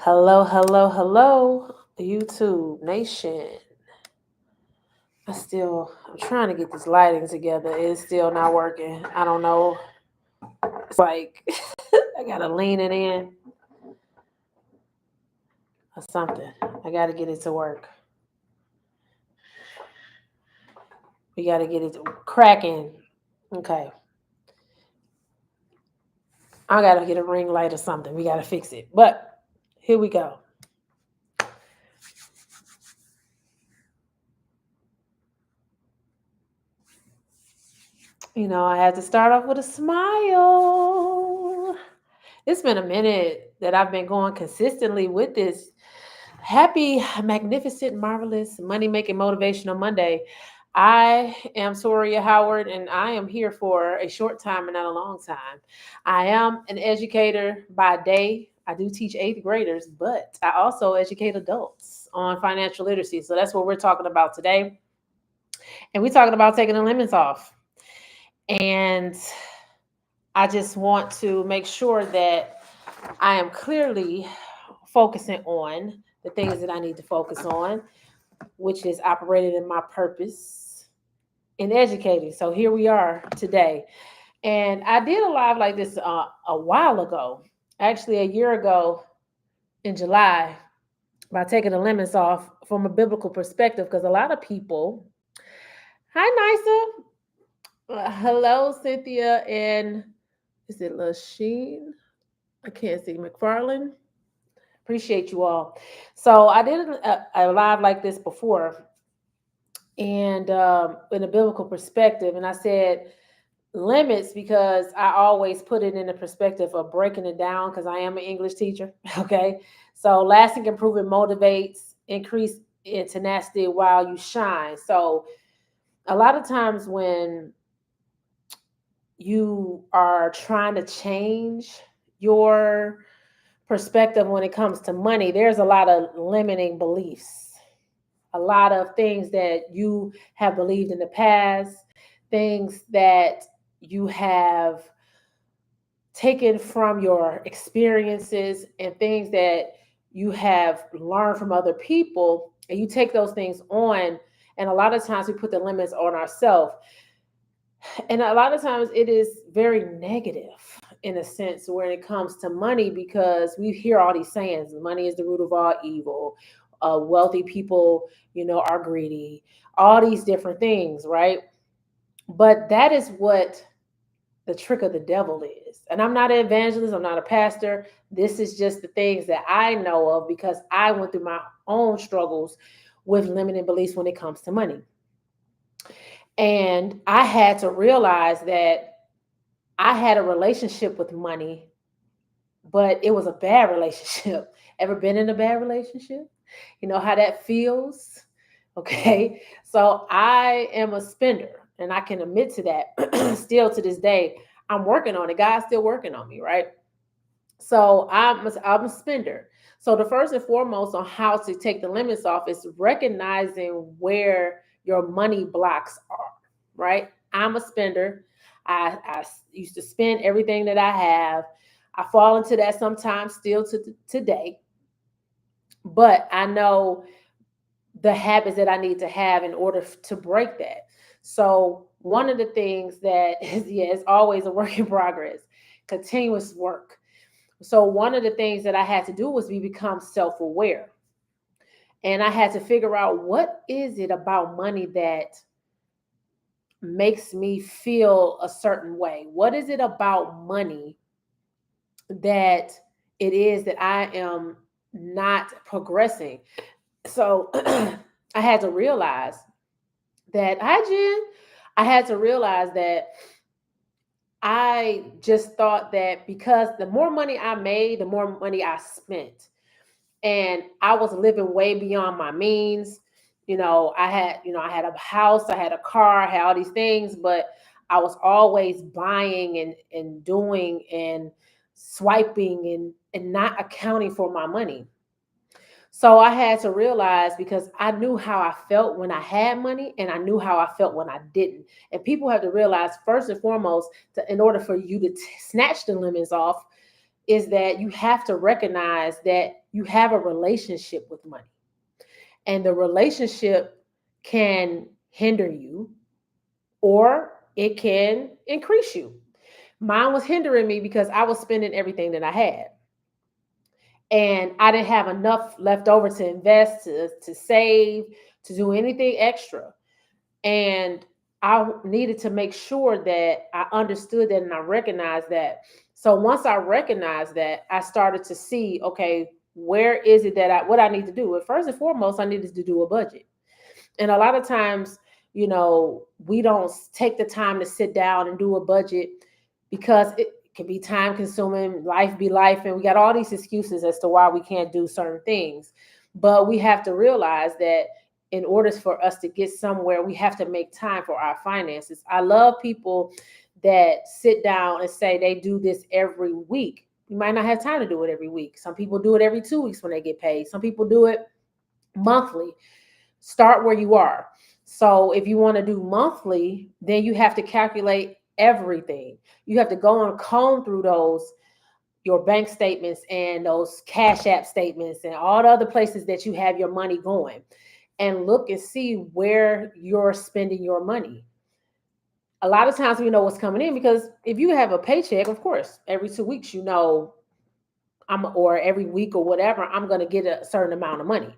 Hello, hello, hello, YouTube Nation. I'm trying to get this lighting together. It's still not working. I don't know. It's like I gotta lean it in or something. I gotta get it to work. We gotta get it cracking. Okay. I gotta get a ring light or something. We gotta fix it. But here we go. I had to start off with a smile. It's been a minute that I've been going consistently with this happy, magnificent, marvelous, money making motivational Monday. I am Toria Howard, and I am here for a short time and not a long time. I am an educator by day. I do teach eighth graders, but I also educate adults on financial literacy. So that's what we're talking about today. And we're talking about taking the limits off. And I just want to make sure that I am clearly focusing on the things that I need to focus on, which is operating in my purpose in educating. So here we are today. And I did a live like this a while ago, actually a year ago in July, by taking the limits off from a biblical perspective, because a lot of people, hi, Nisa. Hello, Cynthia, and is it Lasheen? I can't see McFarland. Appreciate you all. So I did a live like this before, and in a biblical perspective, and I said limits because I always put it in the perspective of breaking it down because I am an English teacher. Okay, so lasting improvement motivates increase in tenacity while you shine. So a lot of times when you are trying to change your perspective when it comes to money, there's a lot of limiting beliefs, a lot of things that you have believed in the past, things that you have taken from your experiences, and things that you have learned from other people, and you take those things on. And a lot of times we put the limits on ourselves. And a lot of times it is very negative in a sense when it comes to money, because we hear all these sayings: money is the root of all evil, wealthy people, are greedy, all these different things, right? But that is what the trick of the devil is. And I'm not an evangelist, I'm not a pastor. This is just the things that I know of because I went through my own struggles with limiting beliefs when it comes to money. And I had to realize that I had a relationship with money, but it was a bad relationship. Ever been in a bad relationship? You know how that feels? Okay. So I am a spender, and I can admit to that still to this day. I'm working on it. God's still working on me, right? So I'm a spender. So the first and foremost on how to take the limits off is recognizing where your money blocks are, right? I'm a spender. I used to spend everything that I have. I fall into that sometimes still to today, but I know the habits that I need to have in order to break that. So one of the things that is, yeah, it's always a work in progress, continuous work. So one of the things that I had to do was become self-aware. And I had to figure out, what is it about money that makes me feel a certain way? What is it about money that it is that I am not progressing? So I had to realize that, hi Jen, I had to realize that I just thought that because the more money I made, the more money I spent. And I was living way beyond my means. I had a house, I had a car, I had all these things, but I was always buying and doing and swiping and not accounting for my money. So I had to realize, because I knew how I felt when I had money and I knew how I felt when I didn't. And people have to realize, first and foremost, in order for you to snatch the limits off, is that you have to recognize that you have a relationship with money, and the relationship can hinder you or it can increase you. Mine was hindering me because I was spending everything that I had, and I didn't have enough left over to invest, to save, to do anything extra. And I needed to make sure that I understood that and I recognized that. So once I recognized that, I started to see, okay, where is it that what I need to do? Well, first and foremost, I needed to do a budget. And a lot of times, we don't take the time to sit down and do a budget because it can be time consuming, life be life, and we got all these excuses as to why we can't do certain things. But we have to realize that in order for us to get somewhere, we have to make time for our finances. I love people that sit down and say they do this every week. You might not have time to do it every week. Some people do it every 2 weeks when they get paid. Some people do it monthly. Start where you are. So if you want to do monthly, then you have to calculate everything. You have to go and comb through your bank statements and those cash app statements and all the other places that you have your money going, and look and see where you're spending your money. A lot of times we know what's coming in because if you have a paycheck, of course, every 2 weeks, or every week or whatever, I'm going to get a certain amount of money.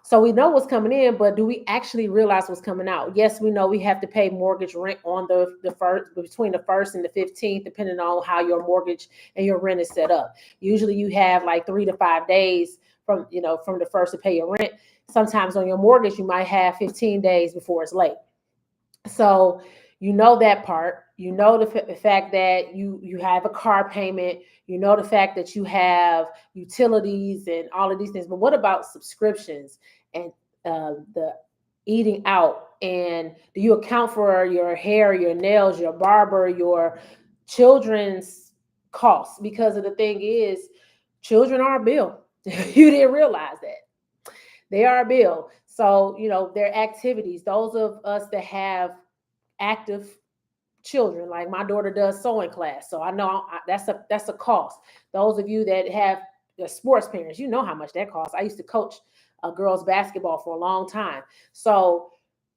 So we know what's coming in, but do we actually realize what's coming out? Yes, we know we have to pay mortgage rent on the first, between the 1st and the 15th, depending on how your mortgage and your rent is set up. Usually you have like 3 to 5 days from the first to pay your rent. Sometimes on your mortgage, you might have 15 days before it's late. So that part. The fact that you have a car payment. The fact that you have utilities and all of these things. But what about subscriptions and the eating out? And do you account for your hair, your nails, your barber, your children's costs? Because of the thing is, children are a bill. You didn't realize that. They are a bill. So, their activities, those of us that have active children, like my daughter does sewing class, so I know that's a cost. Those of you that have the sports parents, you know how much that costs. I used to coach girls basketball for a long time, so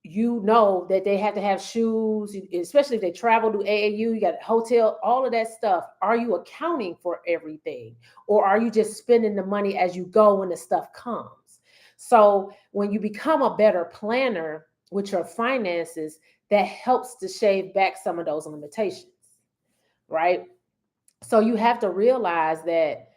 that they have to have shoes, especially if they travel to AAU. You got a hotel, all of that stuff. Are you accounting for everything, or are you just spending the money as you go when the stuff comes? So when you become a better planner with your finances, that helps to shave back some of those limitations, right? So you have to realize that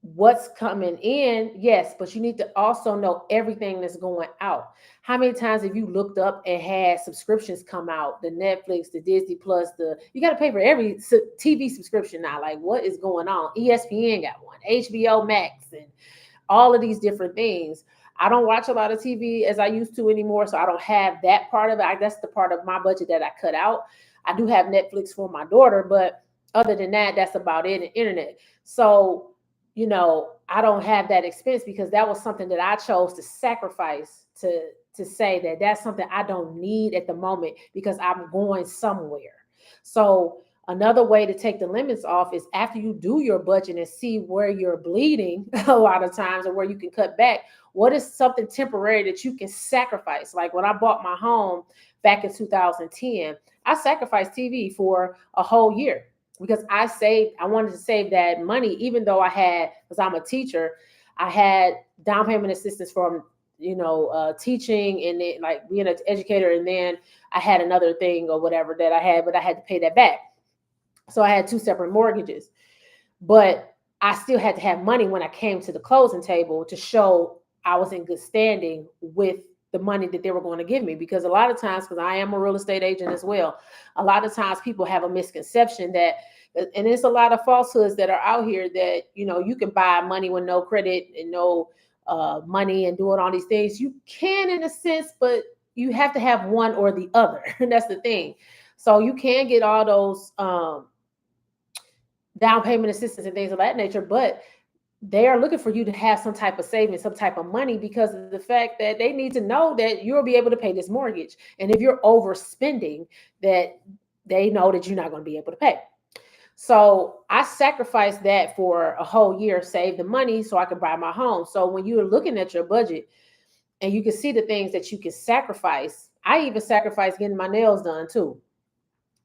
what's coming in, yes, but you need to also know everything that's going out. How many times have you looked up and had subscriptions come out? The Netflix, the Disney Plus, you got to pay for every TV subscription now. Like, what is going on? ESPN got one, HBO Max, and all of these different things. I don't watch a lot of TV as I used to anymore, so I don't have that part of it. That's the part of my budget that I cut out. I do have Netflix for my daughter, but other than that, that's about it, and internet. So, I don't have that expense because that was something that I chose to sacrifice to say that that's something I don't need at the moment because I'm going somewhere. So another way to take the limits off is after you do your budget and see where you're bleeding a lot of times or where you can cut back. What is something temporary that you can sacrifice? Like when I bought my home back in 2010, I sacrificed TV for a whole year because I wanted to save that money, even though because I'm a teacher, I had down payment assistance from, teaching and then, like being an educator. And then I had another thing or whatever that I had, but I had to pay that back. So I had 2 separate mortgages, but I still had to have money when I came to the closing table to show I was in good standing with the money that they were going to give me. Because a lot of times, because I am a real estate agent as well, a lot of times people have a misconception that, and there's a lot of falsehoods that are out here that, you can buy money with no credit and no money and doing all these things. You can in a sense, but you have to have one or the other. And that's the thing. So you can get all those down payment assistance and things of that nature, but they are looking for you to have some type of savings, some type of money, because of the fact that they need to know that you'll be able to pay this mortgage. And if you're overspending, that they know that you're not going to be able to pay. So I sacrificed that for a whole year, saved the money so I could buy my home. So when you're looking at your budget and you can see the things that you can sacrifice, I even sacrificed getting my nails done too,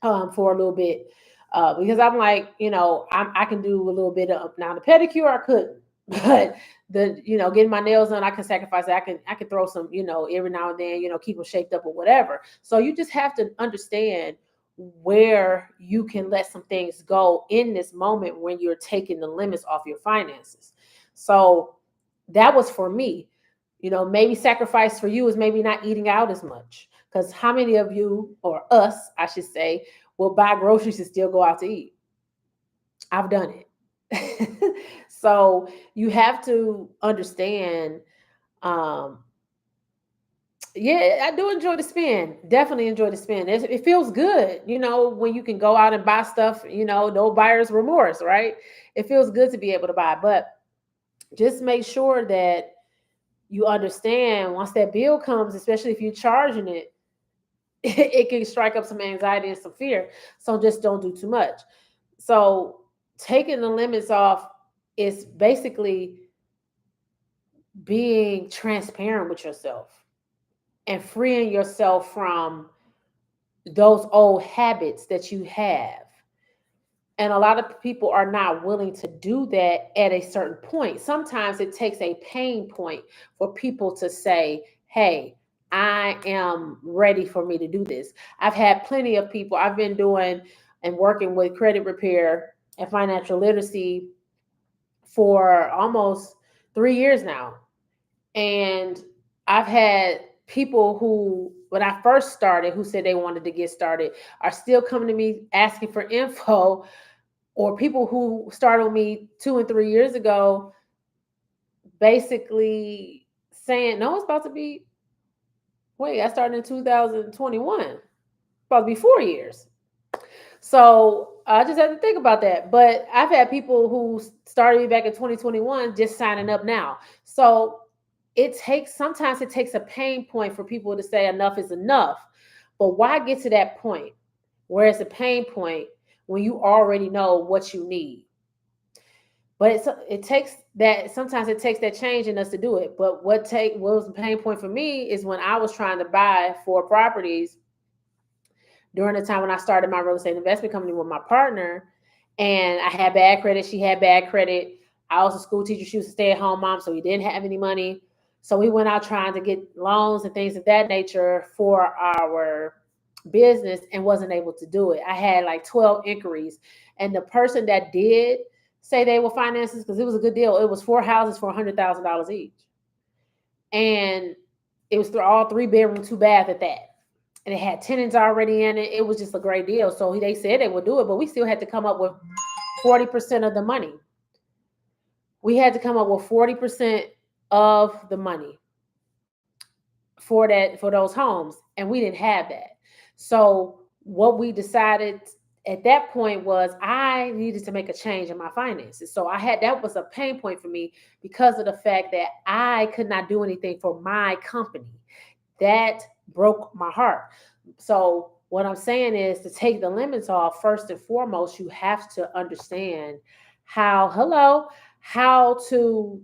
for a little bit, because I'm like, I can do a little bit of, now the pedicure I couldn't, but getting my nails done, I can sacrifice it. I can throw some, every now and then, keep them shaped up or whatever. So you just have to understand where you can let some things go in this moment when you're taking the limits off your finances. So that was for me. Maybe sacrifice for you is maybe not eating out as much. Because how many of you, or us, I should say, will buy groceries and still go out to eat? I've done it. So you have to understand. Um, yeah, I do enjoy the spend. Definitely enjoy the spend. It feels good, when you can go out and buy stuff, no buyer's remorse, right? It feels good to be able to buy, but just make sure that you understand once that bill comes, especially if you're charging it, it can strike up some anxiety and some fear. So just don't do too much. So taking the limits off is basically being transparent with yourself and freeing yourself from those old habits that you have. And a lot of people are not willing to do that at a certain point. Sometimes it takes a pain point for people to say, hey, I am ready for me to do this. I've had plenty of people, I've been doing and working with credit repair and financial literacy for almost 3 years now. And I've had people who, when I first started, who said they wanted to get started, are still coming to me asking for info, or people who started with me 2 and 3 years ago, basically saying, no, it's about to be, wait, I started in 2021, it's about to be 4 years. So I just had to think about that. But I've had people who started me back in 2021 just signing up now. So sometimes it takes a pain point for people to say enough is enough. But why get to that point where it's a pain point when you already know what you need? But it takes that, sometimes it takes that change in us to do it. But what was the pain point for me is when I was trying to buy 4 properties during the time when I started my real estate investment company with my partner, and I had bad credit. She had bad credit. I was a school teacher. She was a stay-at-home mom, so we didn't have any money. So we went out trying to get loans and things of that nature for our business and wasn't able to do it. I had like 12 inquiries. And the person that did say they were finances, because it was a good deal, it was 4 houses for $100,000 each. And it was all 3 bedroom, 2 bath at that. And it had tenants already in it. It was just a great deal. So they said they would do it, but we still had to come up with 40% of the money. We had to come up with 40% of the money for those homes, and we didn't have that. So what we decided at that point was I needed to make a change in my finances. So that was a pain point for me because of the fact that I could not do anything for my company. That broke my heart. So what I'm saying is, to take the limits off, first and foremost, you have to understand how to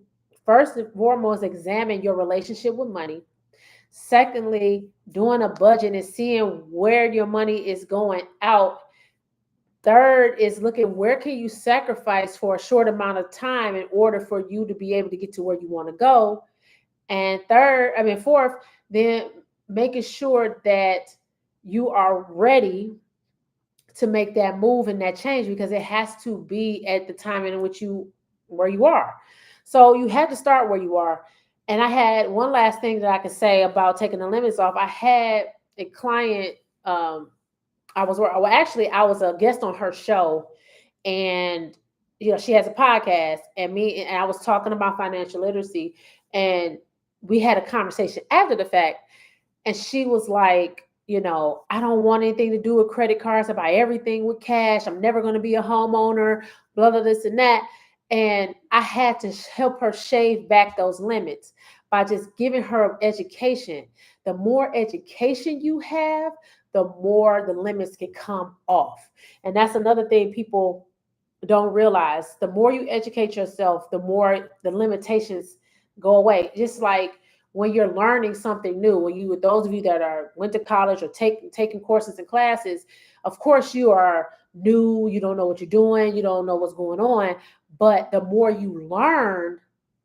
first and foremost examine your relationship with money. Secondly, doing a budget and seeing where your money is going out. Third is looking where can you sacrifice for a short amount of time in order for you to be able to get to where you want to go. And fourth, then making sure that you are ready to make that move and that change, because it has to be at the time in which where you are. So you have to start where you are. And I had one last thing that I could say about taking the limits off. I had a client. I was a guest on her show, and she has a podcast, and I was talking about financial literacy, and we had a conversation after the fact, and she was like, I don't want anything to do with credit cards. I buy everything with cash. I'm never going to be a homeowner, blah, blah, this and that. And I had to help her shave back those limits by just giving her education. The more education you have, the more the limits can come off. And that's another thing people don't realize. The more you educate yourself, the more the limitations go away. Just like when you're learning something new, when you, those of you that are went to college or taking courses and classes, of course you are new, you don't know what you're doing, you don't know what's going on, but the more you learn,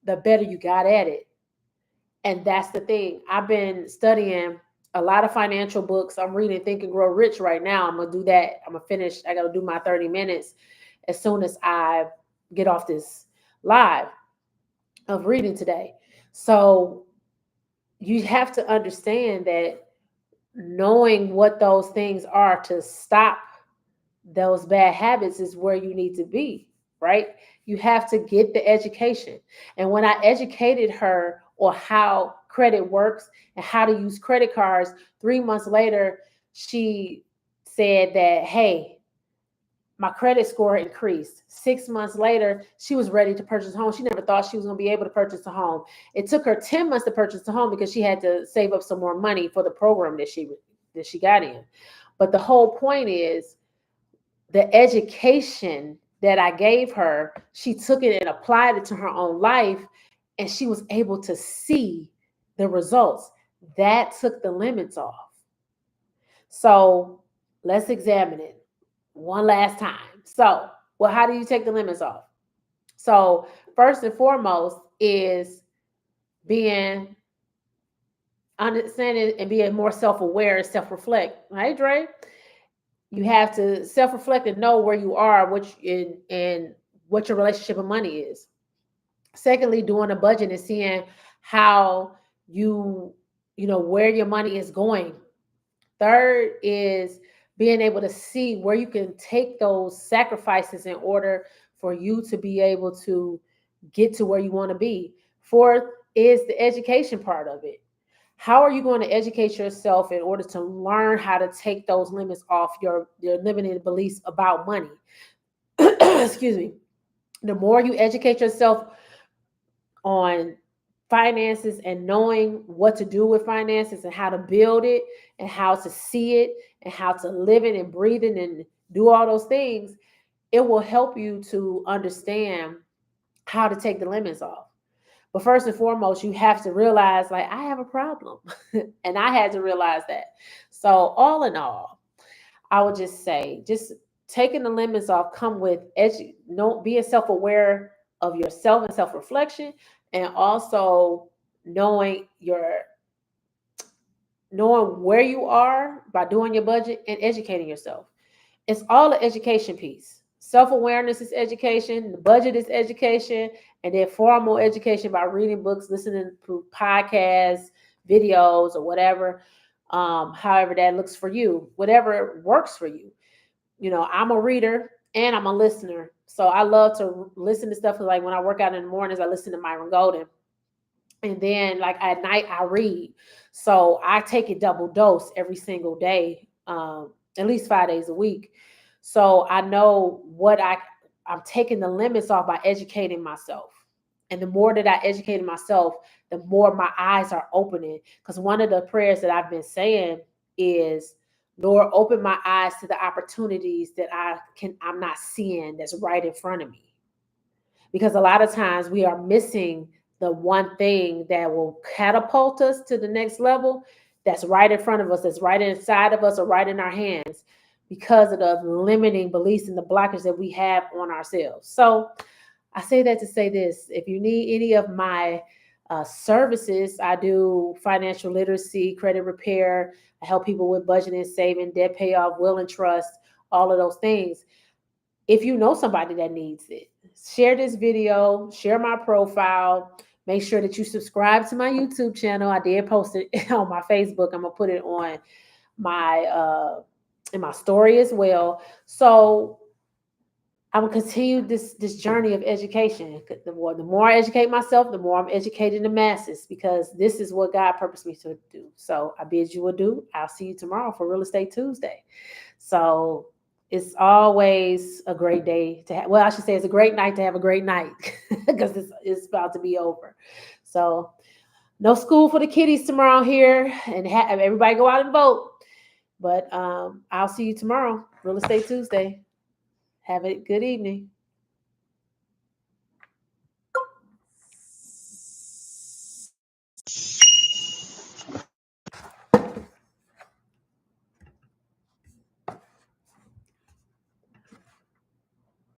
the better you got at it. And that's the thing. I've been studying a lot of financial books. I'm reading Think and Grow Rich right now. I'm gonna do that. I'm gonna finish. I gotta do my 30 minutes as soon as I get off this live of reading today. So you have to understand that knowing what those things are to stop those bad habits is where you need to be, right? You have to get the education. And when I educated her on how credit works and how to use credit cards, 3 months later, she said that, hey, my credit score increased. 6 months later, she was ready to purchase a home. She never thought she was going to be able to purchase a home. It took her 10 months to purchase a home because she had to save up some more money for the program that she got in. But the whole point is the education that I gave her, she took it and applied it to her own life, and she was able to see the results. That took the limits off. So let's examine it one last time. So, well, how do you take the limits off? So, first and foremost is being understanding and being more self-aware and self-reflect. Right, Dre? You have to self-reflect and know where you are, and what your relationship with money is. Secondly, doing a budget and seeing how you you know where your money is going. Third is being able to see where you can take those sacrifices in order for you to be able to get to where you want to be. Fourth is the education part of it. How are you going to educate yourself in order to learn how to take those limits off your limiting beliefs about money? Excuse me. The more you educate yourself on finances and knowing what to do with finances and how to build it and how to see it and how to live it and breathe it and do all those things, it will help you to understand how to take the limits off. But first and foremost, you have to realize, like, I have a problem. And I had to realize that. So, all in all, I would just say, just taking the limits off come with being self-aware of yourself and self-reflection, and also knowing your knowing where you are by doing your budget and educating yourself. It's all an education piece. Self-awareness is education, the budget is education, and then formal education by reading books, listening to podcasts, videos, or whatever. However that looks for you, whatever works for you. I'm a reader and I'm a listener. So I love to listen to stuff. Like when I work out in the mornings, I listen to Myron Golden. And then like at night, I read. So I take a double dose every single day, at least 5 days a week. So I know I'm taking the limits off by educating myself. And the more that I educated myself, the more my eyes are opening. Because one of the prayers that I've been saying is, Lord, open my eyes to the opportunities that I'm not seeing that's right in front of me. Because a lot of times we are missing the one thing that will catapult us to the next level, that's right in front of us, that's right inside of us or right in our hands, because of the limiting beliefs and the blockers that we have on ourselves. So I say that to say this: if you need any of my services, I do financial literacy, credit repair. I help people with budgeting, saving, debt payoff, will and trust, all of those things. If you know somebody that needs it, share this video, share my profile. Make sure that you subscribe to my YouTube channel. I did post it on my Facebook. I'm gonna put it on my in my story as well. So I'm gonna continue this journey of education. The more I educate myself, the more I'm educating the masses, because this is what God purposed me to do. So I bid you adieu. I'll see you tomorrow for Real Estate Tuesday. So it's always a great day to have. Well, I should say it's a great night to have a great night, because it's about to be over. So no school for the kiddies tomorrow here, and everybody go out and vote. But I'll see you tomorrow, Real Estate Tuesday. Have a good evening.